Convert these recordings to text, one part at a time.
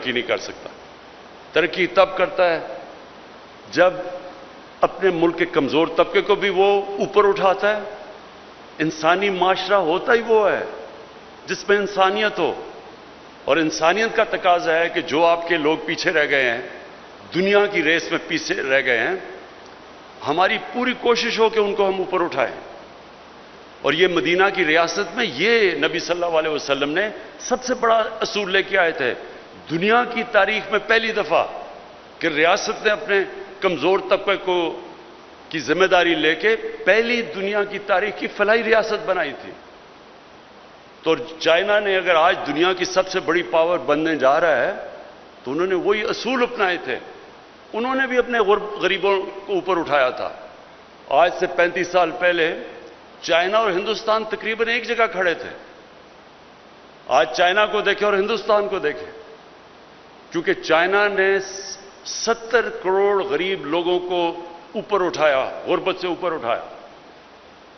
ترقی نہیں کر سکتا. ترقی تب کرتا ہے جب اپنے ملک کے کمزور طبقے کو بھی وہ اوپر اٹھاتا ہے. انسانی معاشرہ ہوتا ہی وہ ہے جس میں انسانیت ہو, اور انسانیت کا تقاضا ہے کہ جو آپ کے لوگ پیچھے رہ گئے ہیں, دنیا کی ریس میں پیچھے رہ گئے ہیں, ہماری پوری کوشش ہو کہ ان کو ہم اوپر اٹھائیں. اور یہ مدینہ کی ریاست میں یہ نبی صلی اللہ علیہ وسلم نے سب سے بڑا اصول لے کے آئے تھے. دنیا کی تاریخ میں پہلی دفعہ کہ ریاست نے اپنے کمزور طبقے کو کی ذمہ داری لے کے پہلی دنیا کی تاریخ کی فلاحی ریاست بنائی تھی. تو چائنا نے اگر آج دنیا کی سب سے بڑی پاور بننے جا رہا ہے تو انہوں نے وہی اصول اپنائے تھے. انہوں نے بھی اپنے غریبوں کو اوپر اٹھایا تھا. آج سے 35 سال پہلے چائنا اور ہندوستان تقریباً ایک جگہ کھڑے تھے. آج چائنا کو دیکھیں اور ہندوستان کو دیکھیں, کیونکہ چائنا نے 70 کروڑ غریب لوگوں کو اوپر اٹھایا, غربت سے اوپر اٹھایا.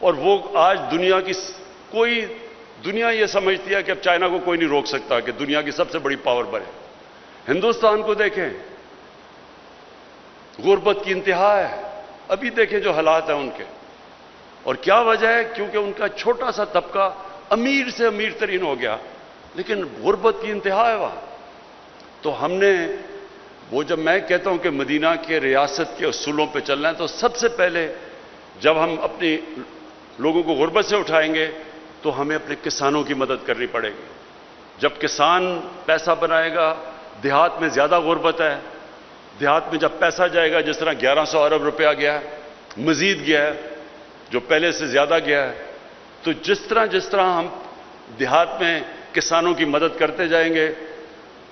اور وہ آج دنیا یہ سمجھتی ہے کہ اب چائنا کو کوئی نہیں روک سکتا کہ دنیا کی سب سے بڑی پاور بنے. ہندوستان کو دیکھیں, غربت کی انتہا ہے. ابھی دیکھیں جو حالات ہیں ان کے, اور کیا وجہ ہے؟ کیونکہ ان کا چھوٹا سا طبقہ امیر سے امیر ترین ہو گیا, لیکن غربت کی انتہا ہے وہاں. تو ہم نے وہ, جب میں کہتا ہوں کہ مدینہ کے ریاست کے اصولوں پہ چلنا ہے, تو سب سے پہلے جب ہم اپنی لوگوں کو غربت سے اٹھائیں گے تو ہمیں اپنے کسانوں کی مدد کرنی پڑے گی. جب کسان پیسہ بنائے گا, دیہات میں زیادہ غربت ہے, دیہات میں جب پیسہ جائے گا, جس طرح 1100 ارب روپیہ گیا ہے, مزید گیا ہے, جو پہلے سے زیادہ گیا ہے, تو جس طرح ہم دیہات میں کسانوں کی مدد کرتے جائیں گے,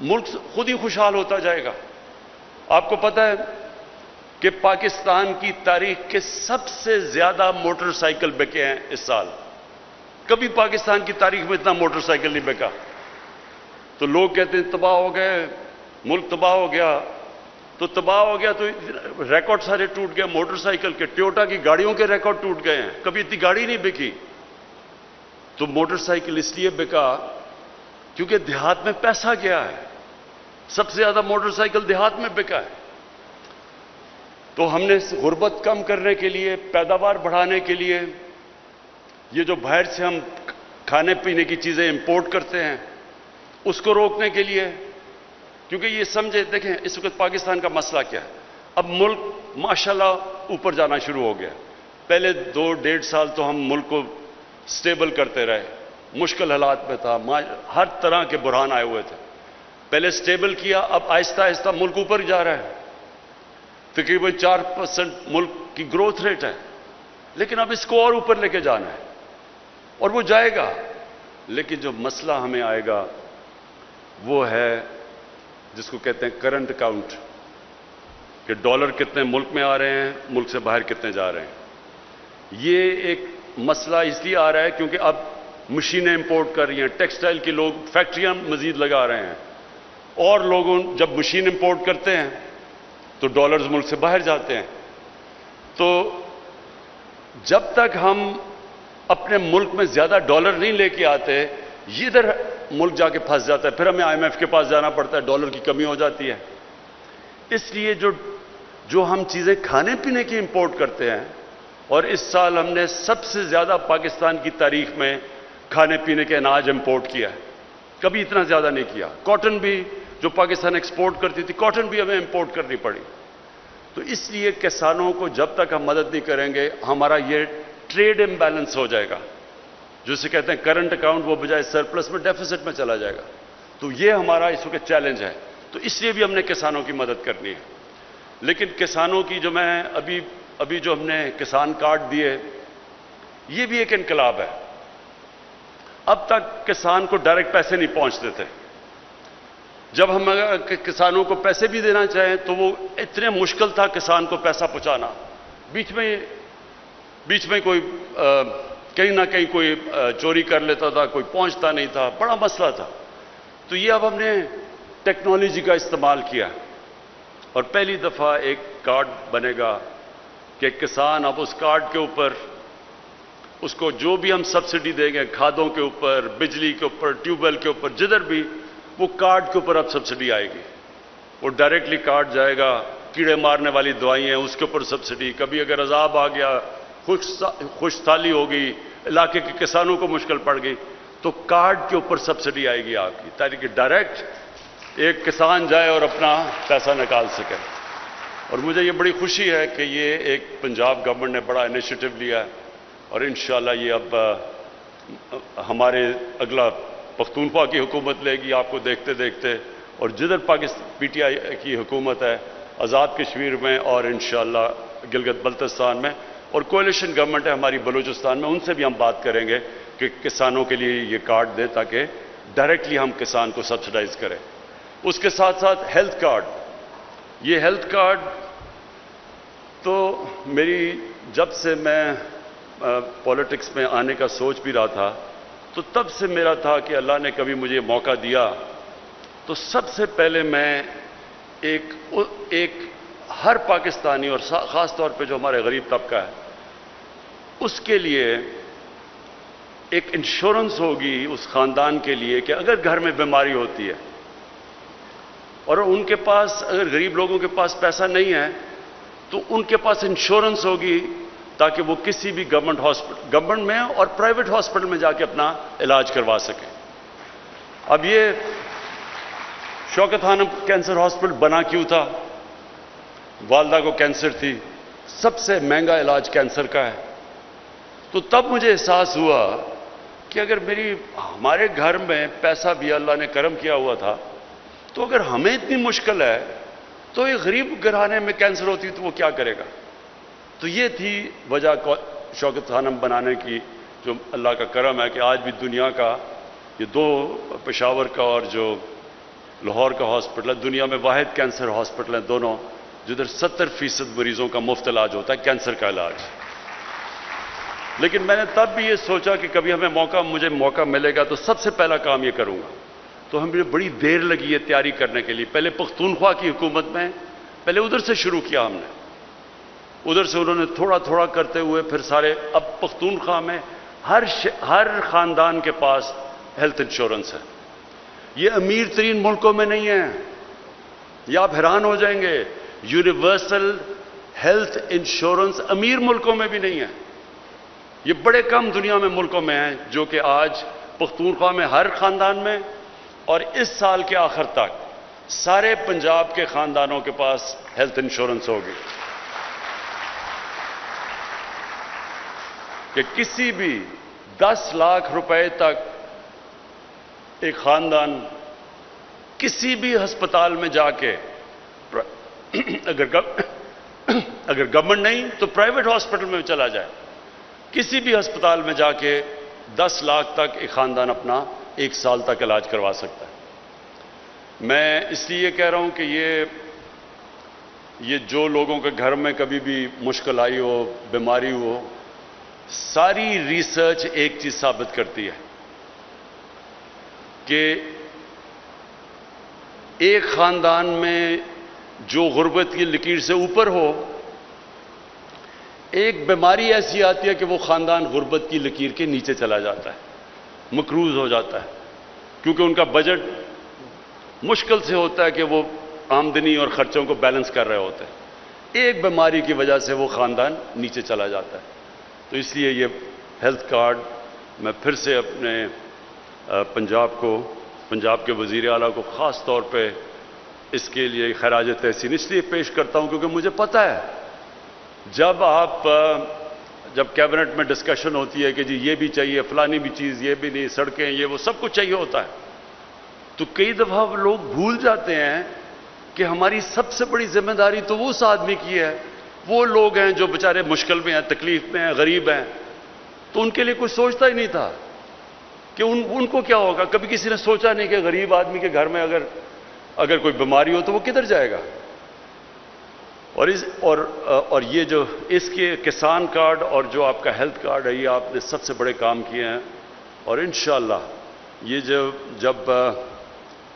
ملک خود ہی خوشحال ہوتا جائے گا. آپ کو پتہ ہے کہ پاکستان کی تاریخ کے سب سے زیادہ موٹر سائیکل بکے ہیں اس سال. کبھی پاکستان کی تاریخ میں اتنا موٹر سائیکل نہیں بکا. تو لوگ کہتے ہیں تباہ ہو گئے, ملک تباہ ہو گیا. تو تباہ ہو گیا تو ریکارڈ سارے ٹوٹ گئے موٹر سائیکل کے. ٹویوٹا کی گاڑیوں کے ریکارڈ ٹوٹ گئے ہیں, کبھی اتنی گاڑی نہیں بکی. تو موٹر سائیکل اس لیے بکا کیونکہ دیہات میں پیسہ گیا ہے. سب سے زیادہ موٹر سائیکل دیہات میں بکا ہے. تو ہم نے غربت کم کرنے کے لیے, پیداوار بڑھانے کے لیے, یہ جو باہر سے ہم کھانے پینے کی چیزیں امپورٹ کرتے ہیں اس کو روکنے کے لیے, کیونکہ یہ سمجھے, دیکھیں اس وقت پاکستان کا مسئلہ کیا ہے. اب ملک ماشاءاللہ اوپر جانا شروع ہو گیا. پہلے 2-1.5 سال تو ہم ملک کو سٹیبل کرتے رہے, مشکل حالات میں تھا, ہر طرح کے بحران آئے ہوئے تھے. پہلے سٹیبل کیا, اب آہستہ آہستہ ملک اوپر جا رہا ہے. تقریباً 4% ملک کی گروتھ ریٹ ہے, لیکن اب اس کو اور اوپر لے کے جانا ہے, اور وہ جائے گا. لیکن جو مسئلہ ہمیں آئے گا وہ ہے جس کو کہتے ہیں کرنٹ اکاؤنٹ, کہ ڈالر کتنے ملک میں آ رہے ہیں, ملک سے باہر کتنے جا رہے ہیں. یہ ایک مسئلہ اس لیے آ رہا ہے کیونکہ اب مشینیں امپورٹ کر رہی ہیں, ٹیکسٹائل کی لوگ فیکٹریاں مزید لگا رہے ہیں, اور لوگوں جب مشین امپورٹ کرتے ہیں تو ڈالرز ملک سے باہر جاتے ہیں. تو جب تک ہم اپنے ملک میں زیادہ ڈالر نہیں لے کے آتے, یہ ادھر ملک جا کے پھنس جاتا ہے, پھر ہمیں IMF کے پاس جانا پڑتا ہے, ڈالر کی کمی ہو جاتی ہے. اس لیے جو ہم چیزیں کھانے پینے کی امپورٹ کرتے ہیں, اور اس سال ہم نے سب سے زیادہ پاکستان کی تاریخ میں کھانے پینے کے اناج امپورٹ کیا ہے, کبھی اتنا زیادہ نہیں کیا. کاٹن بھی جو پاکستان ایکسپورٹ کرتی تھی, کاٹن بھی ہمیں امپورٹ کرنی پڑی. تو اس لیے کسانوں کو جب تک ہم مدد نہیں کریں گے, ہمارا یہ ٹریڈ امبیلنس ہو جائے گا, جسے کہتے ہیں کرنٹ اکاؤنٹ, وہ بجائے سرپلس میں ڈیفیسٹ میں چلا جائے گا. تو یہ ہمارا اس وقت چیلنج ہے. تو اس لیے بھی ہم نے کسانوں کی مدد کرنی ہے. لیکن کسانوں کی جو میں ابھی جو ہم نے کسان کارڈ دیے, یہ بھی ایک انقلاب ہے. اب تک کسان کو ڈائریکٹ پیسے نہیں پہنچتے تھے. جب ہم کسانوں کو پیسے بھی دینا چاہیں تو وہ اتنے مشکل تھا کسان کو پیسہ پہنچانا. بیچ میں کوئی کہیں نہ کہیں کوئی چوری کر لیتا تھا, کوئی پہنچتا نہیں تھا, بڑا مسئلہ تھا. تو یہ اب ہم نے ٹیکنالوجی کا استعمال کیا, اور پہلی دفعہ ایک کارڈ بنے گا کہ کسان اب اس کارڈ کے اوپر اس کو جو بھی ہم سبسڈی دیں گے, کھادوں کے اوپر, بجلی کے اوپر, ٹیوب ویل کے اوپر, جدھر بھی وہ کارڈ کے اوپر اب سبسڈی آئے گی. وہ ڈائریکٹلی کارڈ جائے گا. کیڑے مارنے والی دوائیں ہیں اس کے اوپر سبسڈی. کبھی اگر عذاب آ گیا, خوش تالی ہو گئی, علاقے کے کسانوں کو مشکل پڑ گئی, تو کارڈ کے اوپر سبسڈی آئے گی آپ کی, تاکہ کہ ڈائریکٹ ایک کسان جائے اور اپنا پیسہ نکال سکے. اور مجھے یہ بڑی خوشی ہے کہ یہ ایک پنجاب گورنمنٹ نے بڑا انیشیٹو لیا ہے, اور انشاءاللہ یہ اب ہمارے اگلا پختونخوا کی حکومت لے گی آپ کو دیکھتے دیکھتے, اور جدھر پی ٹی آئی کی حکومت ہے آزاد کشمیر میں اور انشاءاللہ گلگت بلتستان میں, اور کولیشن گورنمنٹ ہے ہماری بلوچستان میں, ان سے بھی ہم بات کریں گے کہ کسانوں کے لیے یہ کارڈ دیں تاکہ ڈائریکٹلی ہم کسان کو سبسڈائز کریں. اس کے ساتھ ساتھ ہیلتھ کارڈ. یہ ہیلتھ کارڈ تو میری جب سے میں پولیٹکس میں آنے کا سوچ بھی رہا تھا تو تب سے میرا تھا کہ اللہ نے کبھی مجھے موقع دیا تو سب سے پہلے میں ایک ہر پاکستانی اور خاص طور پہ جو ہمارے غریب طبقہ ہے اس کے لیے ایک انشورنس ہوگی اس خاندان کے لیے کہ اگر گھر میں بیماری ہوتی ہے اور ان کے پاس, اگر غریب لوگوں کے پاس پیسہ نہیں ہے تو ان کے پاس انشورنس ہوگی تاکہ وہ کسی بھی گورنمنٹ میں اور پرائیویٹ ہاسپٹل میں جا کے اپنا علاج کروا سکیں. اب یہ شوکت خانم کینسر ہاسپٹل بنا کیوں تھا؟ والدہ کو کینسر تھی, سب سے مہنگا علاج کینسر کا ہے. تو تب مجھے احساس ہوا کہ اگر ہمارے گھر میں پیسہ بھی اللہ نے کرم کیا ہوا تھا, تو اگر ہمیں اتنی مشکل ہے تو ایک غریب گھرانے میں کینسر ہوتی تو وہ کیا کرے گا؟ تو یہ تھی وجہ شوکت خانم بنانے کی, جو اللہ کا کرم ہے کہ آج بھی دنیا کا یہ 2 پشاور کا اور جو لاہور کا ہاسپٹل ہے, دنیا میں واحد کینسر ہاسپٹل ہیں دونوں, جدھر 70% مریضوں کا مفت علاج ہوتا ہے, کینسر کا علاج. لیکن میں نے تب بھی یہ سوچا کہ کبھی مجھے موقع ملے گا تو سب سے پہلا کام یہ کروں گا. تو ہمیں بڑی دیر لگی ہے تیاری کرنے کے لیے. پہلے پختونخوا کی حکومت میں پہلے ادھر سے شروع کیا ہم نے, ادھر سے انہوں نے تھوڑا تھوڑا کرتے ہوئے پھر سارے, اب پختونخوا میں ہر خاندان کے پاس ہیلتھ انشورنس ہے. یہ امیر ترین ملکوں میں نہیں ہے, یہ آپ حیران ہو جائیں گے. یونیورسل ہیلتھ انشورنس امیر ملکوں میں بھی نہیں ہے. یہ بڑے کم دنیا میں ملکوں میں ہیں جو کہ آج پختونخوا میں ہر خاندان میں, اور اس سال کے آخر تک سارے پنجاب کے خاندانوں کے پاس ہیلتھ انشورنس ہوگی. کہ کسی بھی 10 لاکھ روپے تک ایک خاندان کسی بھی ہسپتال میں جا کے, اگر گورنمنٹ نہیں تو پرائیویٹ ہاسپٹل میں چلا جائے, کسی بھی ہسپتال میں جا کے 10 لاکھ تک ایک خاندان اپنا 1 سال تک علاج کروا سکتا ہے. میں اس لیے کہہ رہا ہوں کہ یہ جو لوگوں کے گھر میں کبھی بھی مشکل آئی ہو, بیماری ہو, ساری ریسرچ ایک چیز ثابت کرتی ہے کہ ایک خاندان میں جو غربت کی لکیر سے اوپر ہو, ایک بیماری ایسی آتی ہے کہ وہ خاندان غربت کی لکیر کے نیچے چلا جاتا ہے, مقروض ہو جاتا ہے, کیونکہ ان کا بجٹ مشکل سے ہوتا ہے کہ وہ آمدنی اور خرچوں کو بیلنس کر رہے ہوتے ہیں. ایک بیماری کی وجہ سے وہ خاندان نیچے چلا جاتا ہے. تو اس لیے یہ ہیلتھ کارڈ میں پھر سے اپنے پنجاب کے وزیر اعلیٰ کو خاص طور پہ اس کے لیے خراج تحسین اس لیے پیش کرتا ہوں کیونکہ مجھے پتہ ہے جب کیبنٹ میں ڈسکشن ہوتی ہے کہ جی یہ بھی چاہیے, فلانی بھی چیز, یہ بھی نہیں, سڑکیں, یہ وہ سب کچھ چاہیے ہوتا ہے, تو کئی دفعہ لوگ بھول جاتے ہیں کہ ہماری سب سے بڑی ذمہ داری تو اس آدمی کی ہے. وہ لوگ ہیں جو بیچارے مشکل میں ہیں, تکلیف میں ہیں, غریب ہیں, تو ان کے لیے کوئی سوچتا ہی نہیں تھا کہ ان کو کیا ہوگا. کبھی کسی نے سوچا نہیں کہ غریب آدمی کے گھر میں اگر کوئی بیماری ہو تو وہ کدھر جائے گا. اور یہ جو اس کے کسان کارڈ اور جو آپ کا ہیلتھ کارڈ ہے, یہ آپ نے سب سے بڑے کام کیے ہیں, اور انشاءاللہ یہ جب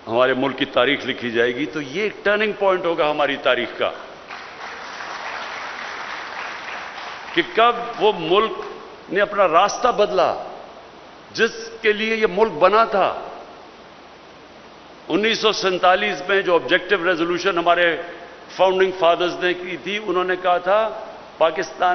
ہمارے ملک کی تاریخ لکھی جائے گی تو یہ ایک ٹرننگ پوائنٹ ہوگا ہماری تاریخ کا کہ کب وہ ملک نے اپنا راستہ بدلا جس کے لیے یہ ملک بنا تھا. 1947 میں جو آبجیکٹو ریزولوشن ہمارے فاؤنڈنگ فادرز نے کی تھی، انہوں نے کہا تھا پاکستان